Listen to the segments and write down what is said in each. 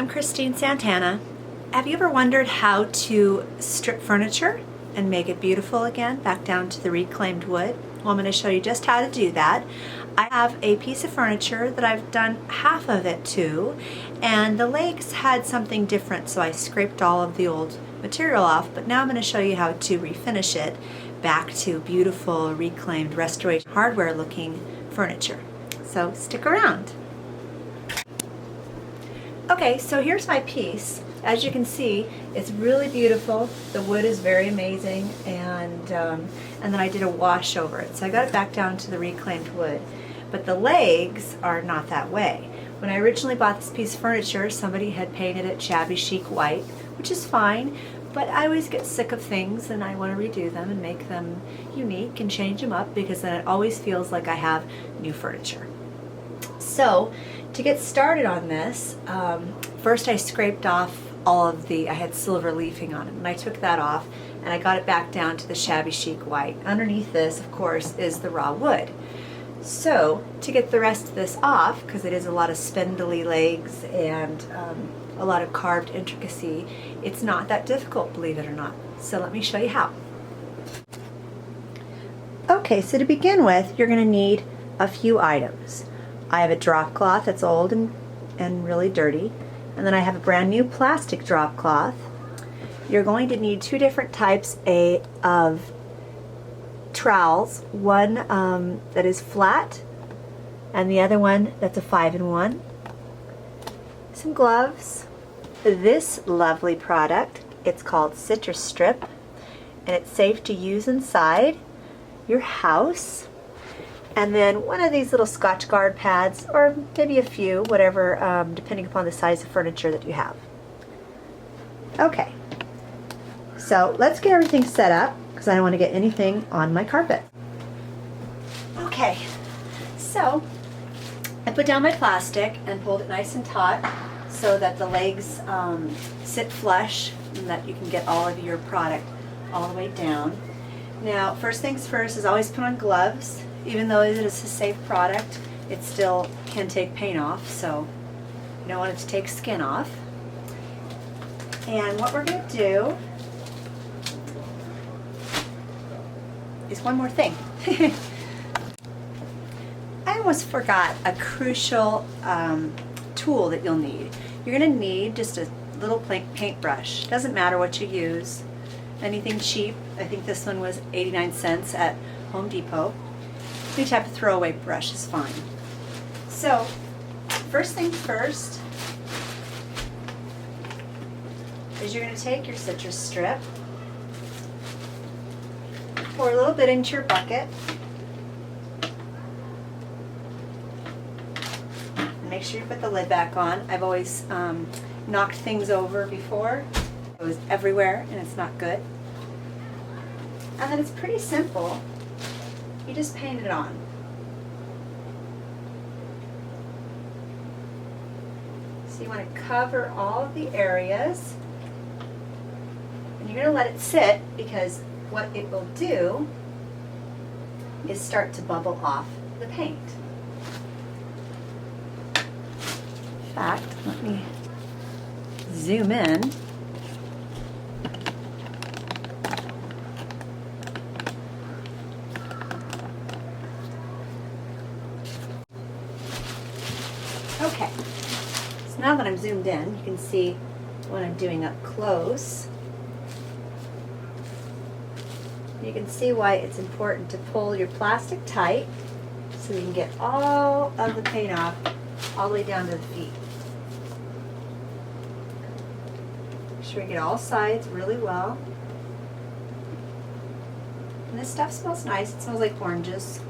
Christine Santana. Have you ever wondered how to strip furniture and make it beautiful again, back down to the reclaimed wood? Well, I'm going to show you just how to do that. I have a piece of furniture that I've done half of it to, and the legs had something different, so I scraped all of the old material off, but now I'm going to show you how to refinish it back to beautiful, reclaimed, restoration hardware looking furniture. So stick around. Okay, so here's my piece. As you can see, it's really beautiful. The wood is very amazing, and then I did a wash over it. So I got it back down to the reclaimed wood. But the legs are not that way. When I originally bought this piece of furniture, somebody had painted it shabby chic white, which is fine, but I always get sick of things and I want to redo them and make them unique and change them up, because then it always feels like I have new furniture. So to get started on this, first I scraped off all of I had silver leafing on it, and I took that off and I got it back down to the shabby chic white. Underneath this, of course, is the raw wood. So to get the rest of this off, because it is a lot of spindly legs and a lot of carved intricacy, it's not that difficult, believe it or not. So let me show you how. Okay, so to begin with, you're going to need a few items. I have a drop cloth that's old and really dirty, and then I have a brand new plastic drop cloth. You're going to need two different types of trowels, one that is flat and the other one that's a 5-in-1. Some gloves. This lovely product, it's called Citrus Strip, and it's safe to use inside your house. And then one of these little Scotch Guard pads, or maybe a few, whatever, depending upon the size of furniture that you have. Okay, so let's get everything set up, because I don't want to get anything on my carpet. Okay, so I put down my plastic and pulled it nice and taut so that the legs sit flush and that you can get all of your product all the way down. Now, first things first is always put on gloves. Even though it is a safe product, it still can take paint off, so you don't want it to take skin off. And what we're going to do is one more thing. I almost forgot a crucial tool that you'll need. You're going to need just a little paintbrush. Doesn't matter what you use. Anything cheap. I think this one was 89 cents at Home Depot. Any type of throwaway brush is fine. So, first things first is you're going to take your citrus strip, pour a little bit into your bucket, and make sure you put the lid back on. I've always knocked things over before. It was everywhere and it's not good. And then it's pretty simple. You just paint it on. So you want to cover all of the areas, and you're going to let it sit, because what it will do is start to bubble off the paint. In fact, let me zoom in. Okay, so now that I'm zoomed in, you can see what I'm doing up close. You can see why it's important to pull your plastic tight so you can get all of the paint off all the way down to the feet. Make sure you get all sides really well. And this stuff smells nice. It smells like oranges.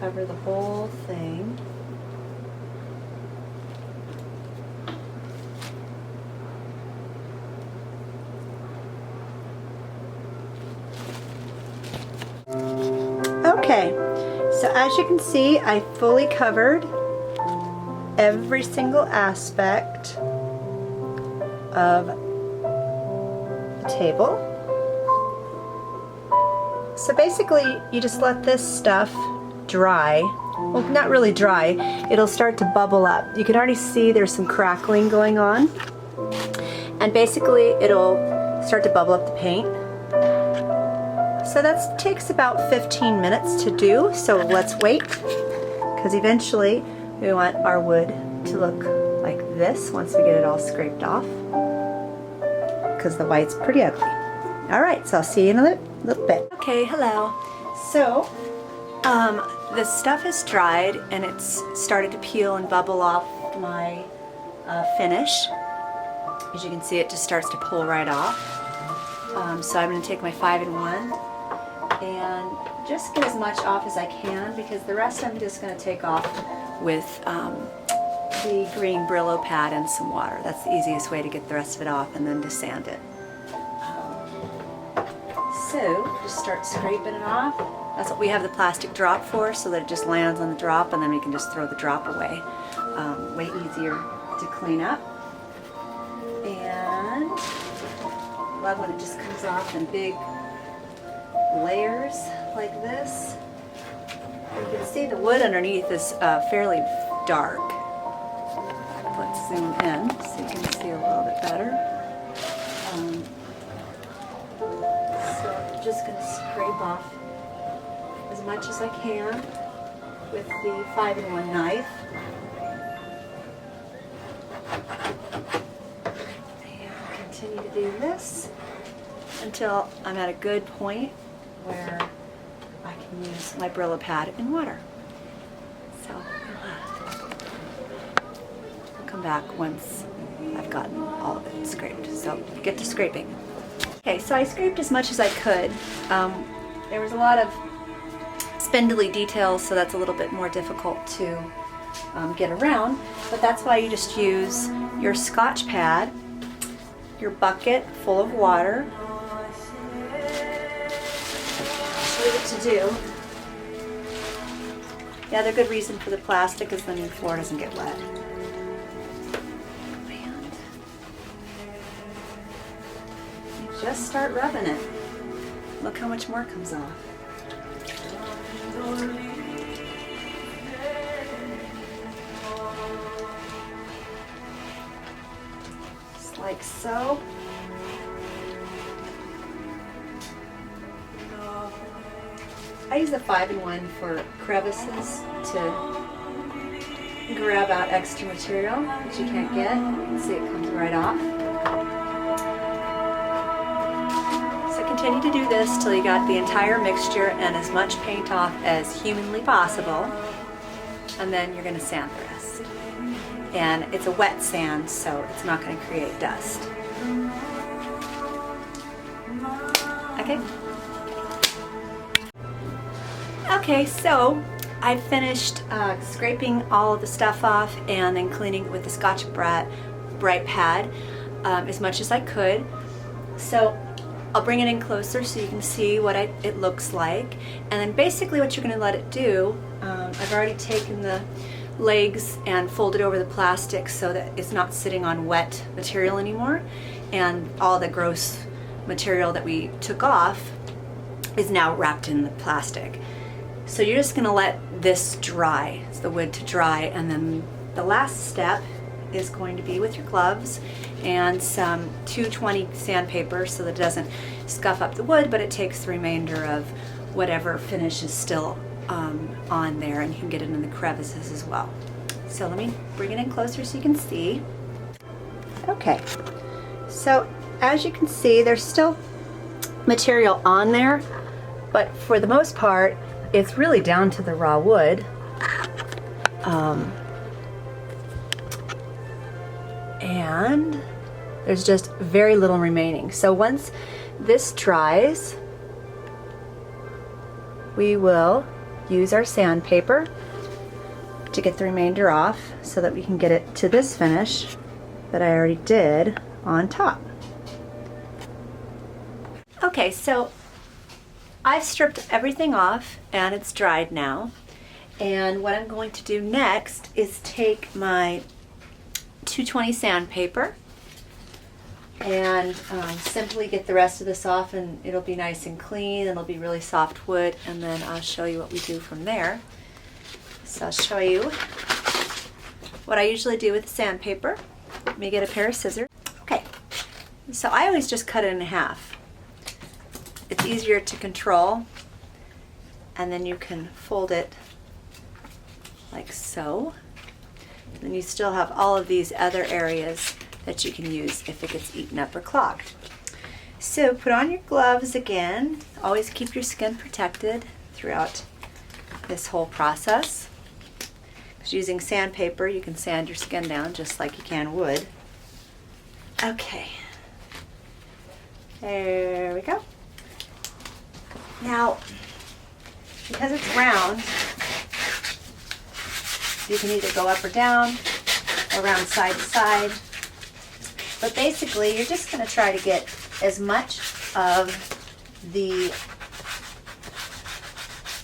Cover the whole thing. Okay, so as you can see, I fully covered every single aspect of the table. So basically, you just let this stuff dry well, not really dry, it'll start to bubble up. You can already see there's some crackling going on. And basically it'll start to bubble up the paint. So that takes about 15 minutes to do, so let's wait. Because eventually we want our wood to look like this once we get it all scraped off. Because the white's pretty ugly. Alright, so I'll see you in a little bit. Okay, hello. So, the stuff is dried and it's started to peel and bubble off my finish. As you can see, it just starts to pull right off. So I'm going to take my 5-in-1 and just get as much off as I can, because the rest I'm just going to take off with the green Brillo pad and some water. That's the easiest way to get the rest of it off, and then to sand it. So just start scraping it off. That's what we have the plastic drop for, so that it just lands on the drop and then we can just throw the drop away. Way easier to clean up. And I love when it just comes off in big layers like this. You can see the wood underneath is fairly dark. Let's zoom in so you can see a little bit better. So I'm just going to scrape off as much as I can with the 5-in-1 knife. And continue to do this until I'm at a good point where I can use my Brillo pad in water. So I'll come back once I've gotten all of it scraped. So get to scraping. Okay, so I scraped as much as I could. There was a lot of spindly details, so that's a little bit more difficult to get around, but that's why you just use your Scotch pad, your bucket full of water. Show you what to do. The other good reason for the plastic is then the floor doesn't get wet. And you just start rubbing it. Look how much more comes off. Just like so. I use the 5-in-1 for crevices to grab out extra material that you can't get. You can see it comes right off. So continue to do this till you got the entire mixture and as much paint off as humanly possible, and then you're going to sand the rest. And it's a wet sand, so it's not going to create dust. Okay? Okay, so I finished scraping all of the stuff off and then cleaning it with the Scotch-Brite pad as much as I could. So I'll bring it in closer so you can see what it looks like. And then basically what you're going to let it do, I've already taken the legs and folded over the plastic so that it's not sitting on wet material anymore, and all the gross material that we took off is now wrapped in the plastic. So you're just going to let this dry, it's the wood to dry, and then the last step is going to be with your gloves and some 220 sandpaper so that it doesn't scuff up the wood, but it takes the remainder of whatever finish is still on there, and you can get it in the crevices as well. So let me bring it in closer so you can see. Okay, so as you can see, there's still material on there, but for the most part it's really down to the raw wood. And there's just very little remaining. So once this dries, we will use our sandpaper to get the remainder off so that we can get it to this finish that I already did on top. Okay, so I've stripped everything off and it's dried now. And what I'm going to do next is take my 220 sandpaper and simply get the rest of this off, and it'll be nice and clean, and it'll be really soft wood, and then I'll show you what we do from there. So I'll show you what I usually do with sandpaper. Let me get a pair of scissors. Okay, so I always just cut it in half. It's easier to control, and then you can fold it like so. And then you still have all of these other areas that you can use if it gets eaten up or clogged. So put on your gloves again. Always keep your skin protected throughout this whole process. Because using sandpaper, you can sand your skin down just like you can wood. Okay. There we go. Now, because it's round, you can either go up or down, or round side to side. But basically, you're just going to try to get as much of the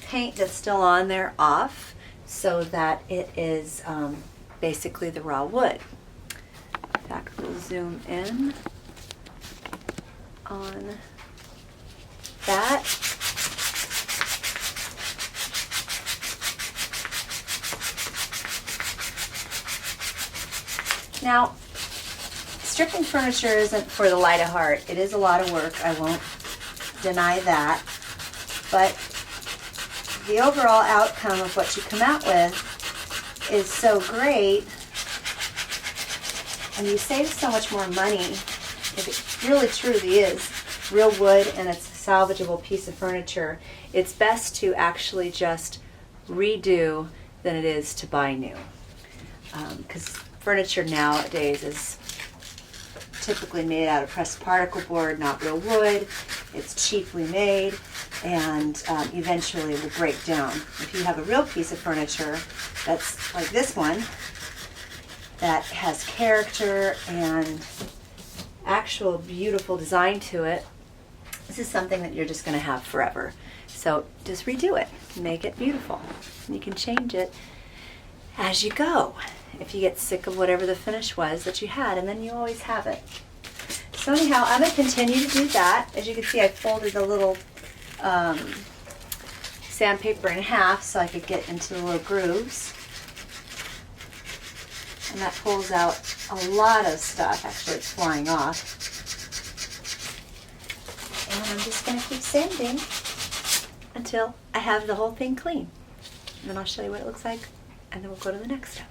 paint that's still on there off so that it is basically the raw wood. In fact, we'll zoom in on that. Now, stripping furniture isn't for the light of heart. It is a lot of work, I won't deny that. But the overall outcome of what you come out with is so great, and you save so much more money if it really truly is real wood and it's a salvageable piece of furniture. It's best to actually just redo than it is to buy new. Because furniture nowadays is typically made out of pressed particle board, not real wood. It's cheaply made and eventually will break down. If you have a real piece of furniture that's like this one, that has character and actual beautiful design to it, this is something that you're just going to have forever. So just redo it, make it beautiful. And you can change it as you go if you get sick of whatever the finish was that you had, and then you always have it. So anyhow, I'm going to continue to do that. As you can see, I folded the little sandpaper in half so I could get into the little grooves. And that pulls out a lot of stuff. Actually, it's flying off. And I'm just going to keep sanding until I have the whole thing clean. And then I'll show you what it looks like, and then we'll go to the next step.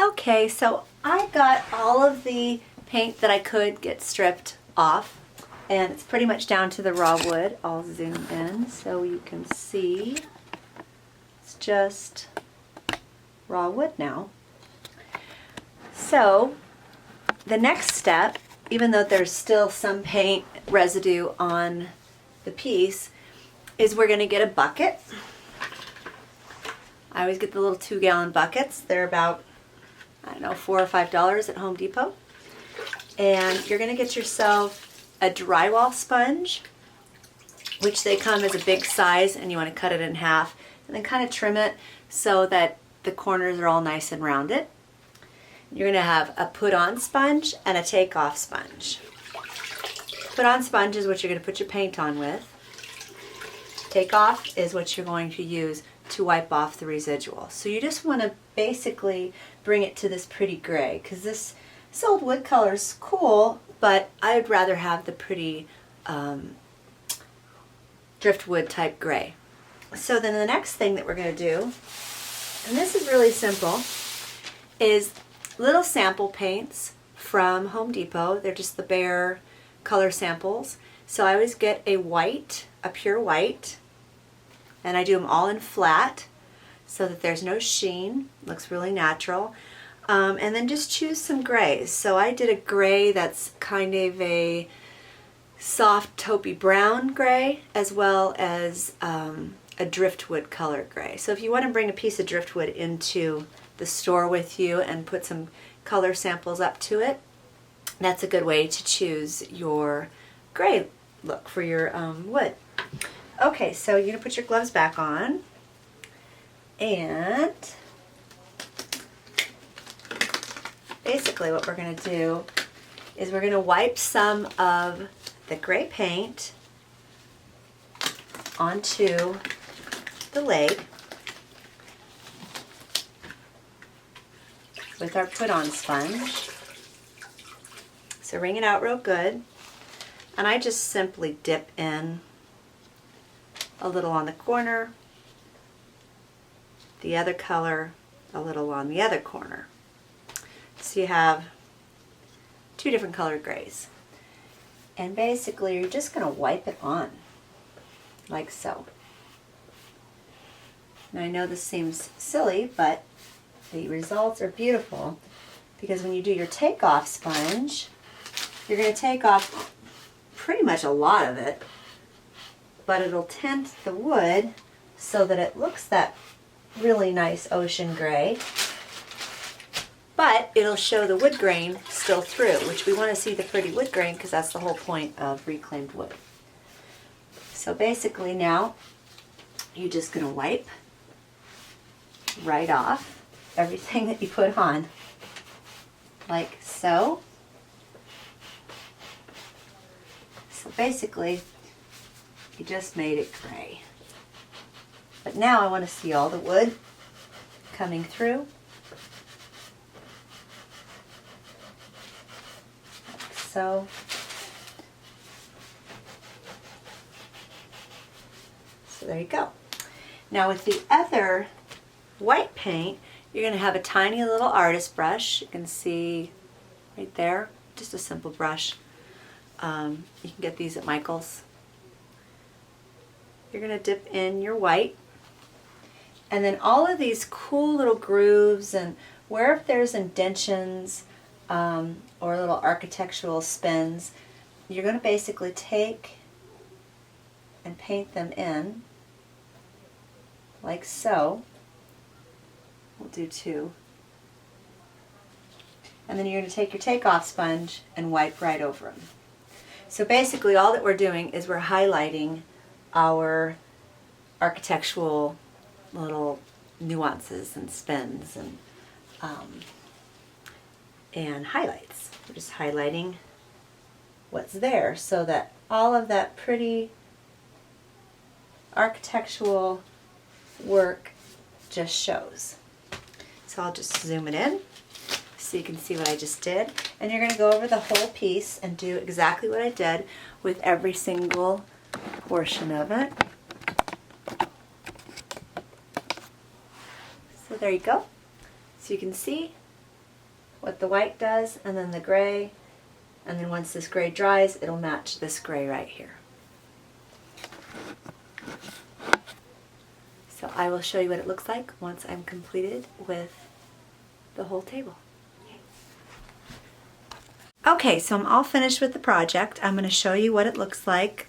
Okay, so I got all of the paint that I could get stripped off, and it's pretty much down to the raw wood. I'll zoom in so you can see. It's just raw wood now. So the next step, even though there's still some paint residue on the piece, is we're going to get a bucket. I always get the little 2-gallon buckets. They're about, I don't know, $4 or $5 at Home Depot. And you're going to get yourself a drywall sponge, which they come as a big size, and you want to cut it in half and then kind of trim it so that the corners are all nice and rounded. You're going to have a put-on sponge and a take-off sponge. Put-on sponge is what you're going to put your paint on with. Take-off is what you're going to use to wipe off the residual. So you just want to basically bring it to this pretty gray, because this old wood color is cool, but I would rather have the pretty driftwood type gray. So then the next thing that we're going to do, and this is really simple, is little sample paints from Home Depot. They're just the bare color samples. So I always get a white, a pure white, and I do them all in flat so that there's no sheen. Looks really natural. And then just choose some grays. So I did a gray that's kind of a soft taupey brown gray, as well as a driftwood color gray. So if you want to bring a piece of driftwood into the store with you and put some color samples up to it, that's a good way to choose your gray look for your wood. Okay, so you're going to put your gloves back on, and basically what we're going to do is we're going to wipe some of the gray paint onto the leg, with our put-on sponge. So wring it out real good. And I just simply dip in a little on the corner, the other color, a little on the other corner. So you have two different colored grays. And basically you're just going to wipe it on, like so. Now I know this seems silly, but the results are beautiful because when you do your takeoff sponge, you're going to take off pretty much a lot of it, but it'll tint the wood so that it looks that really nice ocean gray, but it'll show the wood grain still through, which we want to see the pretty wood grain because that's the whole point of reclaimed wood. So basically now you're just going to wipe right off everything that you put on, like so. So basically you just made it gray. But now I want to see all the wood coming through. Like so. So there you go. Now with the other white paint, you're going to have a tiny little artist brush. You can see right there, just a simple brush. You can get these at Michael's. You're going to dip in your white, and then all of these cool little grooves and where if there's indentions or little architectural spins, you're going to basically take and paint them in like so. We'll do two. And then you're going to take your takeoff sponge and wipe right over them. So basically all that we're doing is we're highlighting our architectural little nuances and spins and highlights. We're just highlighting what's there so that all of that pretty architectural work just shows. So I'll just zoom it in so you can see what I just did. And you're going to go over the whole piece and do exactly what I did with every single portion of it. So there you go. So you can see what the white does and then the gray, and then once this gray dries it'll match this gray right here. So I will show you what it looks like once I'm completed with the whole table. Okay, so I'm all finished with the project. I'm going to show you what it looks like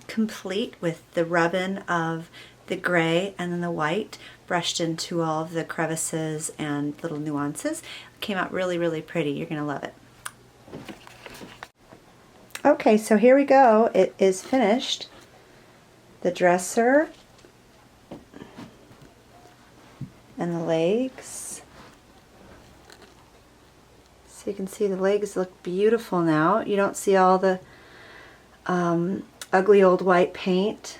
complete with the rub-in of the gray and then the white brushed into all of the crevices and little nuances. It came out really, really pretty. You're going to love it. Okay, so here we go. It is finished. The dresser and the legs. So you can see the legs look beautiful now. You don't see all the ugly old white paint.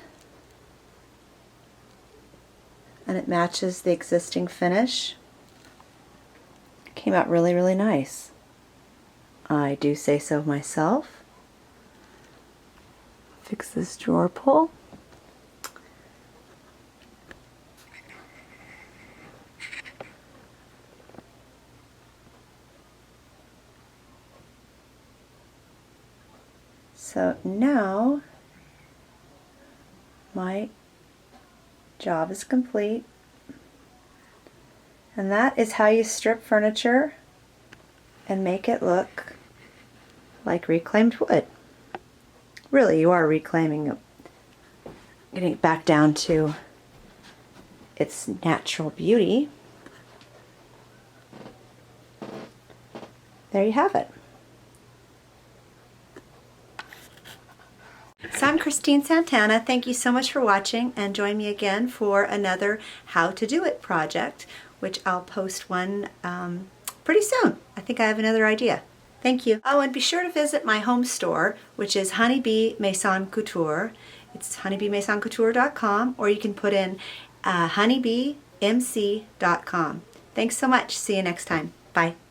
And it matches the existing finish. Came out really, really nice. I do say so myself. Fix this drawer pull. So now my job is complete, and that is how you strip furniture and make it look like reclaimed wood. Really, you are reclaiming it, getting it back down to its natural beauty. There you have it. So I'm Christine Santana. Thank you so much for watching, and join me again for another How to Do It project, which I'll post one pretty soon. I think I have another idea. Thank you. Oh, and be sure to visit my home store, which is Honeybee Maison Couture. It's honeybeemasoncouture.com, or you can put in honeybeemc.com. Thanks so much. See you next time. Bye.